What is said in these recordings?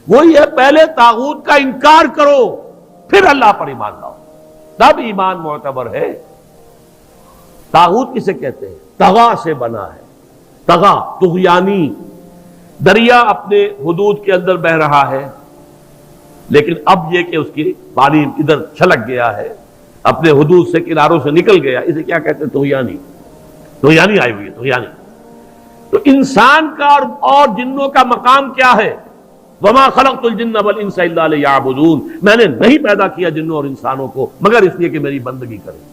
وہی ہے پہلے طاغوت کا انکار کرو پھر اللہ پر ایمان لاؤ، تب ایمان معتبر ہے۔ طاغوت کسے کہتے ہیں؟ طغا سے بنا ہے، طغا طغیانی، دریا اپنے حدود کے اندر بہ رہا ہے لیکن اب یہ کہ اس کی پانی ادھر چھلک گیا ہے، اپنے حدود سے کناروں سے نکل گیا، اسے کیا کہتے ہیں؟ طغیانی، طغیانی آئی ہوئی ہے، طغیانی۔ تو انسان کا اور جنوں کا مقام کیا ہے؟ وما خلقت الجن والانس الا لیعبدون، میں نے نہیں پیدا کیا جنوں اور انسانوں کو مگر اس لیے کہ میری بندگی کریں۔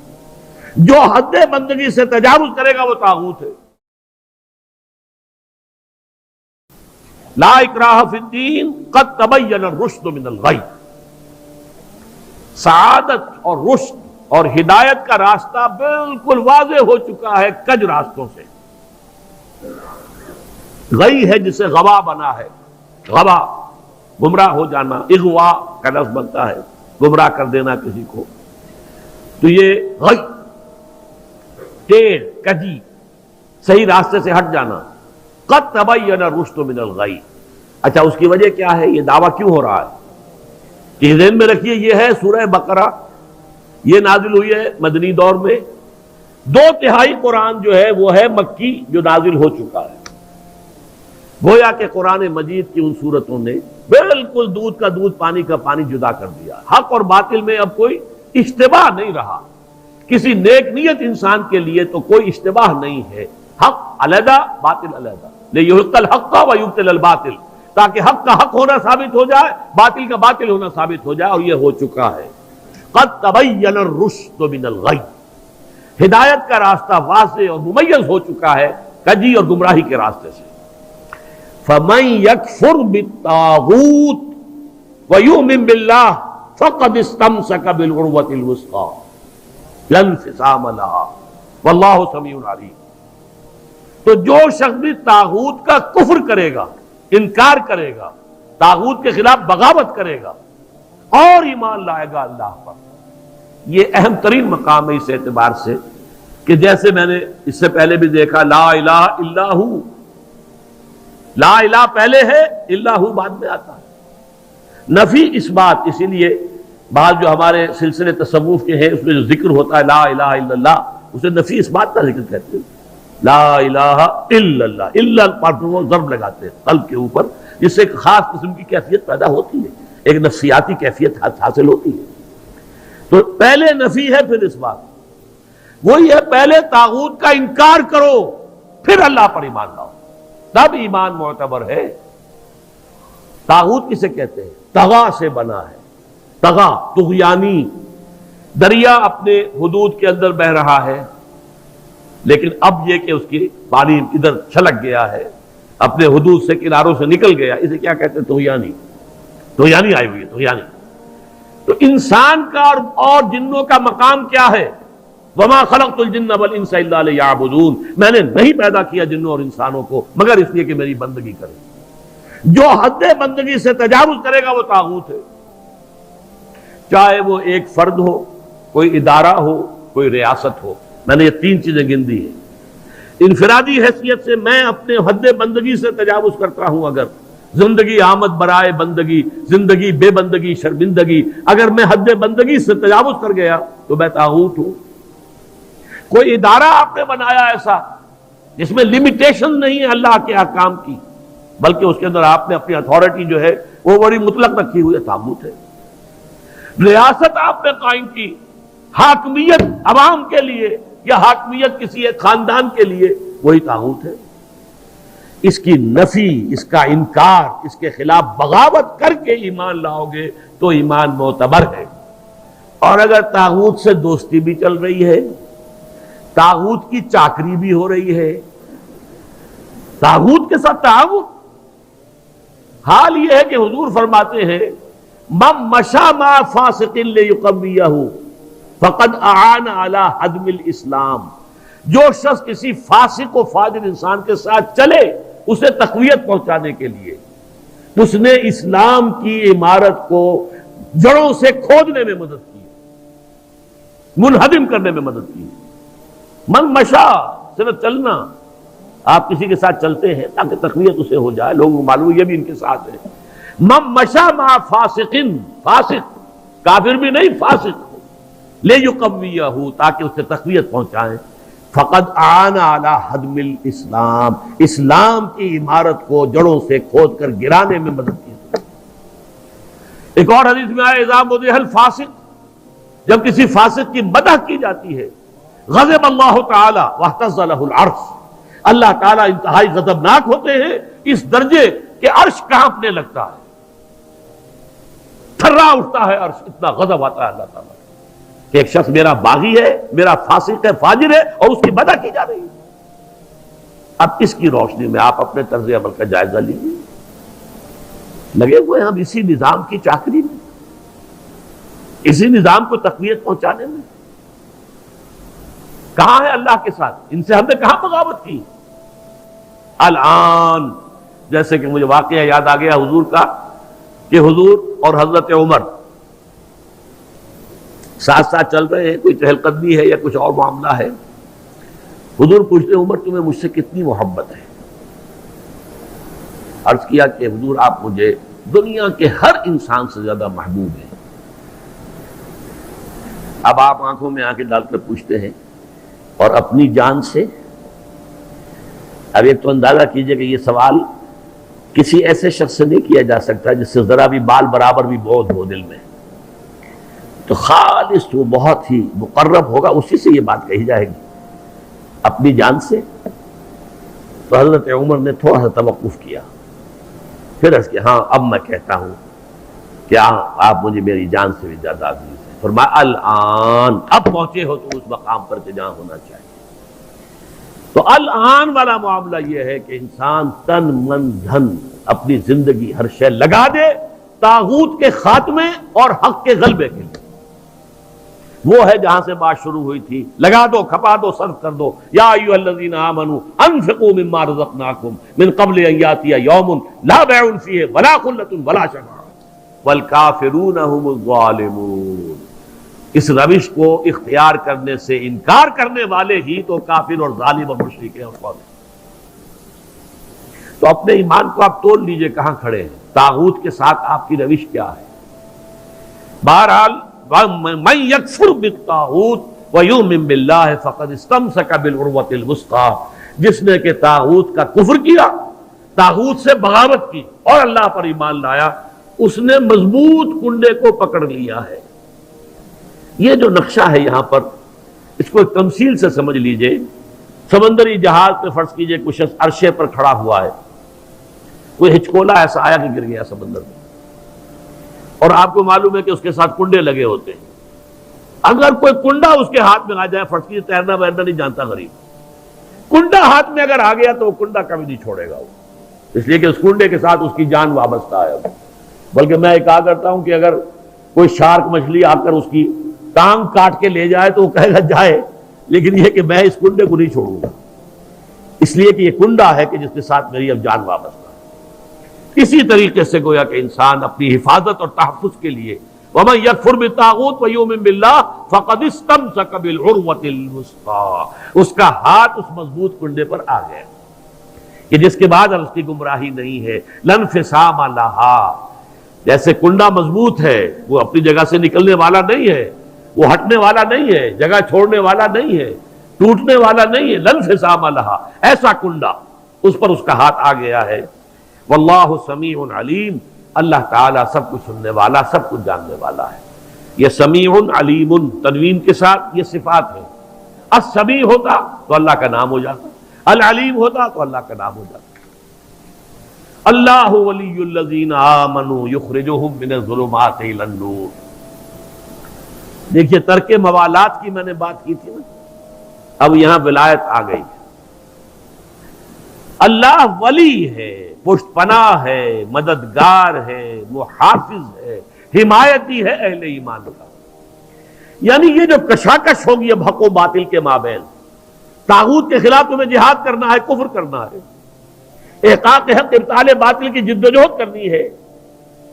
جو حد بندگی سے تجاوز کرے گا وہ طاغوت ہے۔ لا اکراہ فی الدین قد تبین الرشد من الغی، سعادت اور رشد اور ہدایت کا راستہ بالکل واضح ہو چکا ہے کج راستوں سے۔ غی ہے جسے غوا بنا ہے، غوا گمراہ ہو جانا، اغوا کا لفظ بنتا ہے گمراہ کر دینا کسی کو، تو یہ غی ٹیڑھ کجی صحیح راستے سے ہٹ جانا۔ قد تبین الرشد من الغی، اچھا اس کی وجہ کیا ہے؟ یہ دعویٰ کیوں ہو رہا ہے؟ یہ ذہن میں رکھیے، یہ ہے سورہ بقرہ، یہ نازل ہوئی ہے مدنی دور میں، 2/3 قرآن جو ہے وہ ہے مکی جو نازل ہو چکا ہے۔ گویا کہ قرآن مجید کی ان صورتوں نے بالکل دودھ کا دودھ پانی کا پانی جدا کر دیا، حق اور باطل میں اب کوئی اشتباہ نہیں رہا، کسی نیک نیت انسان کے لیے تو کوئی اشتباہ نہیں ہے، حق علیحدہ باطل علیحدہ، لیحق الحق ویبطل الباطل، تاکہ حق کا حق ہونا ثابت ہو جائے، باطل کا باطل ہونا ثابت ہو جائے، اور یہ ہو چکا ہے۔ قد تبین الرشد من الغی، ہدایت کا راستہ واضح اور ممیز ہو چکا ہے کجی اور گمراہی کے راستے سے۔ فَمَن يَكْفُرْ بِالطَّاغُوتِ وَيُؤْمِن بِاللَّهِ فَقَدِ اسْتَمْسَكَ بِالْعُرْوَةِ الْوُثْقَىٰ لَا انفصام لَهَا وَاللَّهُ سَمِيعٌ عَلِيمٌ۔ تو جو شخص بھی طاغوت کا کفر کرے گا، انکار کرے گا، طاغوت کے خلاف بغاوت کرے گا اور ایمان لائے گا اللہ پر، یہ اہم ترین مقام ہے اس اعتبار سے کہ جیسے میں نے اس سے پہلے بھی دیکھا، لا الہ الا ہو، لا الہ پہلے ہے، الا ہو بعد میں آتا ہے۔ نفی اس بات، اسی لیے بعض جو ہمارے سلسلے تصوف کے ہیں اس میں جو ذکر ہوتا ہے لا الہ الا اللہ، اسے نفی اس بات کا ذکر کہتے ہیں، لا الہ الا اللہ، الا پر وہ ضرب لگاتے ہیں قلب کے اوپر، جس سے ایک خاص قسم کی کیفیت پیدا ہوتی ہے، ایک نفسیاتی کیفیت حاصل ہوتی ہے۔ تو پہلے نفی ہے پھر اس بات، وہی ہے پہلے طاغوت کا انکار کرو پھر اللہ پر ایمان لاؤ، تب ایمان معتبر ہے۔ طاغوت کسے کہتے ہیں؟ طغا سے بنا ہے، طغا طغیانی، دریا اپنے حدود کے اندر بہ رہا ہے لیکن اب یہ کہ اس کی پانی ادھر چھلک گیا ہے، اپنے حدود سے کناروں سے نکل گیا، اسے کیا کہتے ہیں؟ طغیانی، طغیانی آئی ہوئی ہے، طغیانی۔ تو انسان کا اور جنوں کا مقام کیا ہے؟ وما خلقت الجن والانس الا لیعبدون، میں نے نہیں پیدا کیا جنوں اور انسانوں کو مگر اس لیے کہ میری بندگی کریں۔ جو حد بندگی سے تجاوز کرے گا وہ طاغوت ہے، چاہے وہ ایک فرد ہو، کوئی ادارہ ہو، کوئی ریاست ہو۔ میں نے یہ 3 چیزیں گن دی ہیں۔ انفرادی حیثیت سے میں اپنے حد بندگی سے تجاوز کرتا ہوں، اگر زندگی آمد برائے بندگی، زندگی بے بندگی شرمندگی، اگر میں حد بندگی سے تجاوز کر گیا تو میں طاغوت ہوں۔ کوئی ادارہ آپ نے بنایا ایسا جس میں لمیٹیشن نہیں ہے اللہ کے احکام کی، بلکہ اس کے اندر آپ نے اپنی اتھارٹی جو ہے وہ بڑی مطلق رکھی ہوئی ہے، طاغوت ہے۔ ریاست آپ نے قائم کی، حاکمیت عوام کے لیے یا حاکمیت کسی ایک خاندان کے لیے، وہی طاغوت ہے۔ اس کی نفی، اس کا انکار، اس کے خلاف بغاوت کر کے ایمان لاؤ گے تو ایمان معتبر ہے۔ اور اگر طاغوت سے دوستی بھی چل رہی ہے، طاغوت کی چاکری بھی ہو رہی ہے، طاغوت کے ساتھ تعاون، حال یہ ہے کہ حضور فرماتے ہیں من مشى مع فاسق ليقويه فقد اعان على هدم الاسلام، جو شخص کسی فاسق و فاجر انسان کے ساتھ چلے اسے تقویت پہنچانے کے لیے، اس نے اسلام کی عمارت کو جڑوں سے کھودنے میں مدد کی، منہدم کرنے میں مدد کی۔ من مشا صرف چلنا، آپ کسی کے ساتھ چلتے ہیں تاکہ تقویت اسے ہو جائے، لوگوں کو معلوم یہ بھی ان کے ساتھ ہے، من مشا مع فاسق، فاسق کافر بھی نہیں، فاسق لیقویہ، تاکہ اسے تقویت پہنچائیں، فقد اعان علی حدم الاسلام، اسلام کی عمارت کو جڑوں سے کھود کر گرانے میں مدد کی۔ ایک اور حدیث میں آیا اذا مدح الفاسق، جب کسی فاسق کی مدح کی جاتی ہے، غضب اللہ تعالی واہتز لہ العرش، اللہ تعالیٰ انتہائی غضبناک ہوتے ہیں اس درجے کہ عرش کانپنے لگتا ہے، تھرا اٹھتا ہے عرش، اتنا غضب آتا ہے اللہ تعالیٰ کہ ایک شخص میرا باغی ہے، میرا فاسق ہے، فاجر ہے، اور اس کی مدح کی جا رہی ہے۔ اب اس کی روشنی میں آپ اپنے طرز عمل کا جائزہ لیجیے۔ لگے ہوئے ہم اسی نظام کی چاکری میں، اسی نظام کو تقویت پہنچانے میں۔ کہاں ہے اللہ کے ساتھ؟ ان سے ہم نے کہاں بغاوت کی؟ الآن جیسے کہ مجھے واقعہ یاد آ گیا حضور کا، کہ حضور اور حضرت عمر ساتھ ساتھ چل رہے ہیں، کوئی چہل قدمی ہے یا کچھ اور معاملہ ہے۔ حضور پوچھتے عمر تمہیں مجھ سے کتنی محبت ہے؟ عرض کیا کہ حضور آپ مجھے دنیا کے ہر انسان سے زیادہ محبوب ہیں۔ اب آپ آنکھوں میں آنکھیں ڈال کر پوچھتے ہیں اور اپنی جان سے؟ اب ایک تو اندازہ کیجئے کہ یہ سوال کسی ایسے شخص سے نہیں کیا جا سکتا جس سے ذرا بھی بال برابر بھی بودھ ہو دل میں، تو خالص وہ بہت ہی مقرب ہوگا، اسی سے یہ بات کہی جائے گی۔ اپنی جان سے؟ تو حضرت عمر نے تھوڑا سا توقف کیا، پھر اس کے ہاں اب میں کہتا ہوں کہ آپ مجھے میری جان سے بھی زیادہ عزیز ہیں۔ فرمایا الآن، اب پہنچے ہو تو اس مقام پر کہ جہاں ہونا چاہیے۔ تو الآن والا معاملہ یہ ہے کہ انسان تن من دھن اپنی زندگی ہر شے لگا دے طاغوت کے خاتمے اور حق کے غلبے کے لیے۔ وہ ہے جہاں سے بات شروع ہوئی تھی، لگا دو، کھپا دو، صرف کر دو۔ یا ایھا الذین آمنوا انفقوا مما رزقناکم من قبل ان یاتی یوم لا بیع فیہ ولا خلۃ ولا شفاعۃ والکافرون هم الظالمون۔ اس روش کو اختیار کرنے سے انکار کرنے والے ہی تو کافر اور ظالم اور مشرک ہیں اور کون ہیں۔ تو اپنے ایمان کو آپ تول لیجئے کہاں کھڑے ہیں، طاغوت کے ساتھ آپ کی روش کیا ہے۔ بہرحال من یکفر بالطاغوت ویؤمن باللہ فقد استمسک بالعروۃ الوثقی، جس نے کہ طاغوت کا کفر کیا، طاغوت سے بغاوت کی اور اللہ پر ایمان لایا، اس نے مضبوط کنڈے کو پکڑ لیا ہے۔ یہ جو نقشہ ہے یہاں پر، اس کو ایک تمثیل سے سمجھ لیجئے۔ سمندری جہاز پہ فرض کیجئے کچھ شخص عرشے پر کھڑا ہوا ہے، کوئی ہچکولا ایسا آیا کہ گر گیا سمندر میں، اور آپ کو معلوم ہے کہ اس کے ساتھ کنڈے لگے ہوتے ہیں۔ اگر کوئی کنڈا اس کے ہاتھ میں آ جائے، فرض کیجئے تیرنا ویرنا نہیں جانتا غریب، کنڈا ہاتھ میں اگر آ گیا تو وہ کنڈا کبھی نہیں چھوڑے گا وہ، اس لیے کہ اس کنڈے کے ساتھ اس کی جان وابستہ ہے۔ بلکہ میں یہ کہا کرتا ہوں کہ اگر کوئی شارک مچھلی آ کر اس کی ٹانگ کاٹ کے لے جائے تو وہ کہے گا جائے، لیکن یہ کہ میں اس کنڈے کو نہیں چھوڑوں گا، اس لیے کہ یہ کنڈا ہے کہ جس کے ساتھ میری اب جان وابستہ ہے۔ اسی طریقے سے گویا کہ انسان اپنی حفاظت اور تحفظ کے لیے وَمَن يَكْفُرْ بِالطَّاغُوتِ وَيُؤْمِن بِاللَّهِ فَقَدِ اسْتَمْسَكَ بِالْعُرْوَةِ الْوُثْقَىٰ، اس کا ہاتھ اس مضبوط کنڈے پر آ گیا کہ جس کے بعد اب اس کی گمراہی نہیں ہے۔ لَا انفصام لَهَا، جیسے کنڈا مضبوط ہے، وہ اپنی جگہ سے نکلنے والا نہیں ہے، وہ ہٹنے والا نہیں ہے، جگہ چھوڑنے والا نہیں ہے، ٹوٹنے والا نہیں ہے۔ لَا انفصام لَهَا، ایسا کنڈا اس پر اس کا ہاتھ آ گیا ہے۔ واللہ سمیع علیم، اللہ تعالیٰ سب کچھ سننے والا، سب کچھ جاننے والا ہے۔ یہ سمیع علیم تنوین کے ساتھ یہ صفات ہیں۔ السمیع ہوتا تو اللہ کا نام ہو جاتا، العلیم ہوتا تو اللہ کا نام ہو جاتا۔ اللہ ولی الذین آمنوا یخرجہم من الظلمات الی النور۔ دیکھیے ترک موالات کی میں نے بات کی تھی نا، اب یہاں ولایت آ گئی۔ اللہ ولی ہے، پشت پناہ ہے، مددگار ہے، محافظ ہے، حمایتی ہے اہل ایمان کا۔ یعنی یہ جو کشاکش ہوگی اب حق و باطل کے مابین، طاغوت کے خلاف تمہیں جہاد کرنا ہے، کفر کرنا ہے، احقاق حق ابطال باطل کی جدوجہد کرنی ہے،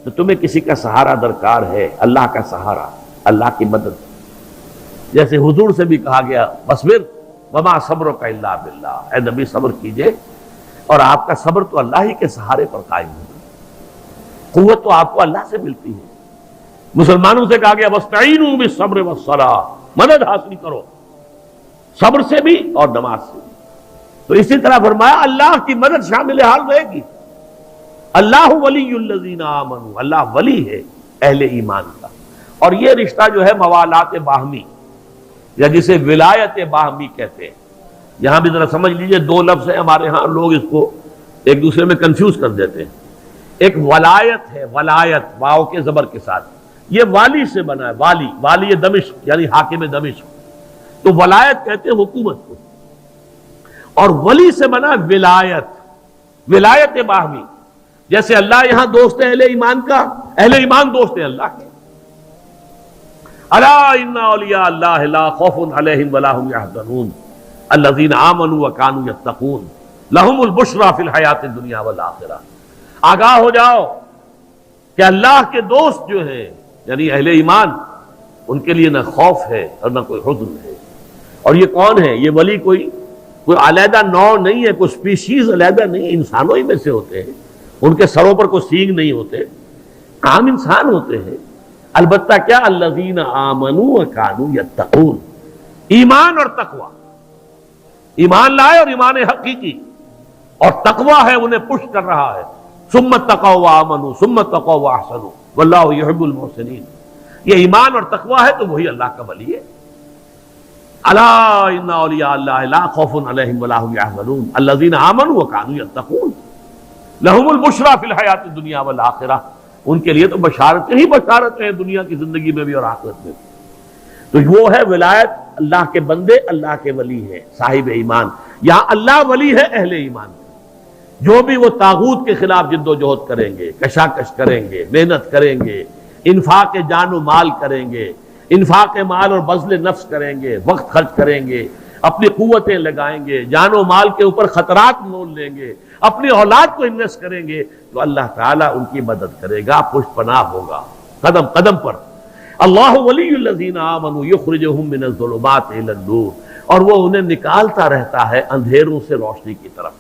تو تمہیں کسی کا سہارا درکار ہے، اللہ کا سہارا، اللہ کی مدد۔ جیسے حضور سے بھی کہا گیا وَاصْبِرْ وَمَا صَبْرُكَ إِلَّا بِاللَّهِ، اے نبی صبر کیجئے اور آپ کا صبر تو اللہ ہی کے سہارے پر قائم ہوگا۔ قوت تو آپ کو اللہ سے ملتی ہے. مسلمانوں سے کہا گیا وَاسْتَعِينُوا بِالصَّبْرِ وَالصَّلَاةِ، مدد حاصل کرو صبر سے بھی اور نماز سے بھی. تو اسی طرح فرمایا اللہ کی مدد شامل حال رہے گی. اللہ ولی الذین آمنوا، اللہ ولی ہے اہل ایمان کا. اور یہ رشتہ جو ہے موالات باہمی یا جسے ولایت باہمی کہتے ہیں. یہاں بھی ذرا سمجھ لیجئے، دو لفظ ہیں ہمارے ہاں، لوگ اس کو ایک دوسرے میں کنفیوز کر دیتے ہیں. ایک ولایت ہے، ولایت واو کے زبر کے ساتھ، یہ والی سے بنا ہے. والی دمشق یعنی حاکم دمشق. تو ولایت کہتے ہیں حکومت کو، اور ولی سے بنا ولایت، ولایت باہمی. جیسے اللہ یہاں دوست ہے اہل ایمان کا، اہل ایمان دوست ہے اللہ کے. الا ان اولیاء اللہ لا خوف علیہم ولا هم يحزنون الذین آمنوا وكانوا يتقون لهم البشرى فی الحیات الدنیا والآخرہ. آگاہ ہو جاؤ کہ اللہ کے دوست جو ہیں یعنی اہل ایمان، ان کے لیے نہ خوف ہے اور نہ کوئی حزن ہے. اور یہ کون ہے؟ یہ ولی کوئی علیحدہ نوع نہیں ہے، کوئی سپیشیز علیحدہ نہیں، انسانوں ہی میں سے ہوتے ہیں. ان کے سروں پر کوئی سینگ نہیں ہوتے، عام انسان ہوتے ہیں. البتہ کیا؟ الذین آمنوا وکانوا یتقون، ایمان اور تقوی. ایمان لائے اور ایمان حقیقی، اور تقوی ہے انہیں پش کر رہا ہے. ثم اتقوا وآمنوا ثم اتقوا واحسنوا واللہ یحب المحسنین. یہ ایمان اور تقوی ہے تو وہی اللہ کا ولی ہے. الا ان اولیاء اللہ لا خوف علیہم ولا هم يحزنون الذین آمنوا وكانوا يتقون لهم البشرى فی الحیات الدنیا والآخرہ. ان کے لیے تو بشارتیں ہی بشارتیں ہیں دنیا کی زندگی میں بھی اور آخرت میں بھی. تو وہ ہے ولایت، اللہ کے بندے اللہ کے ولی ہیں صاحب ایمان. یہاں اللہ ولی ہے اہل ایمان. جو بھی وہ طاغوت کے خلاف جد و جہد کریں گے، کشاکش کریں گے، محنت کریں گے، انفاق جان و مال کریں گے، انفاق مال اور بذل نفس کریں گے، وقت خرچ کریں گے، اپنی قوتیں لگائیں گے، جان و مال کے اوپر خطرات مول لیں گے، اپنی اولاد کو انویسٹ کریں گے، تو اللہ تعالیٰ ان کی مدد کرے گا، پشت پناہ ہوگا قدم قدم پر. اللہ ولی الذین آمنوا یخرجہم من الظلمات الی النور، اور وہ انہیں نکالتا رہتا ہے اندھیروں سے روشنی کی طرف.